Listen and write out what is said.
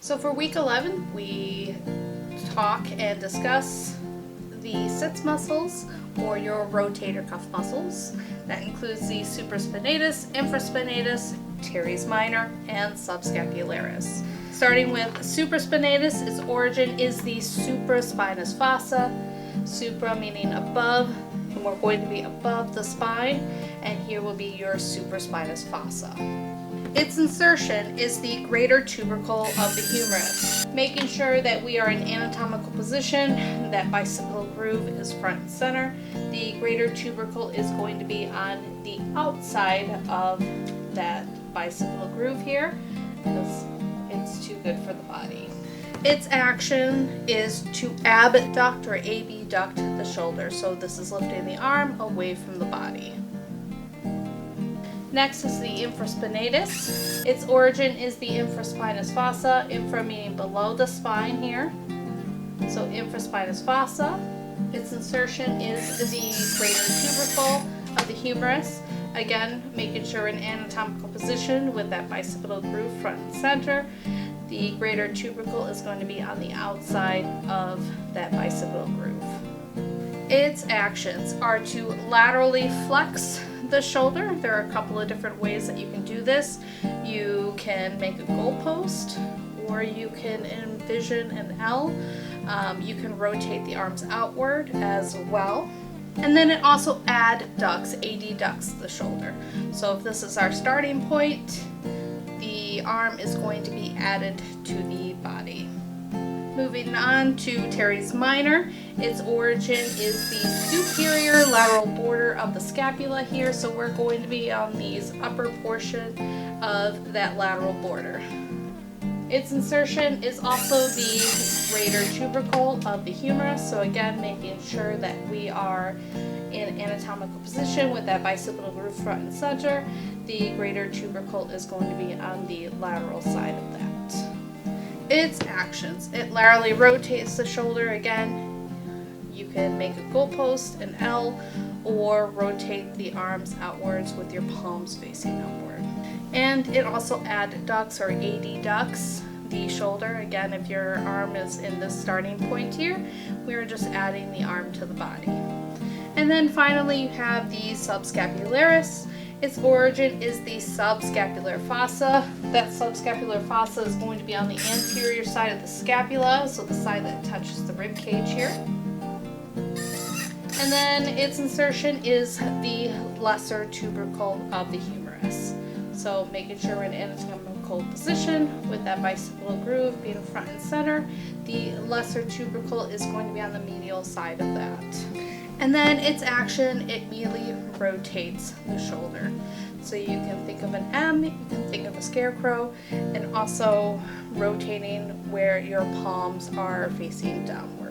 So for week 11, we talk and discuss the sits muscles or your rotator cuff muscles. That includes the Supraspinatus, Infraspinatus, Teres Minor, and Subscapularis. Starting with Supraspinatus, its origin is the supraspinous fossa. Supra meaning above, and we're going to be above the spine, and here will be your supraspinous fossa. Its insertion is the greater tubercle of the humerus, making sure that we are in anatomical position, that bicipital groove is front and center. The greater tubercle is going to be on the outside of that bicipital groove here, because it's too good for the body. Its action is to abduct or abduct the shoulder, so this is lifting the arm away from the body. Next is the infraspinatus. Its origin is the infraspinous fossa, infra meaning below the spine here. So infraspinous fossa. Its insertion is the greater tubercle of the humerus. Again, making sure in anatomical position with that bicipital groove front and center. The greater tubercle is going to be on the outside of that bicipital groove. Its actions are to laterally flex the shoulder. There are a couple of different ways that you can do this. You can make a goalpost, or you can envision an L. You can rotate the arms outward as well. And then it also adducts the shoulder. So if this is our starting point, the arm is going to be added to the body. Moving on to Teres Minor, its origin is the superior lateral border of the scapula here, so we're going to be on these upper portion of that lateral border. Its insertion is also the greater tubercle of the humerus, so again making sure that we are in anatomical position with that bicipital groove front and center. The greater tubercle is going to be on the lateral side of that. Its actions: it laterally rotates the shoulder. Again, you can make a goalpost, an L, or rotate the arms outwards with your palms facing upward. And it also adducts or adducts the shoulder. Again, if your arm is in the starting point here, we are just adding the arm to the body. And then finally you have the subscapularis. Its origin is the subscapular fossa. That subscapular fossa is going to be on the anterior side of the scapula, so the side that touches the rib cage here. And then its insertion is the lesser tubercle of the humerus. So making sure we're in anatomical position with that bicipital groove being front and center. The lesser tubercle is going to be on the medial side of that. And then its action, it immediately rotates the shoulder. So you can think of an M, you can think of a scarecrow, and also rotating where your palms are facing downward.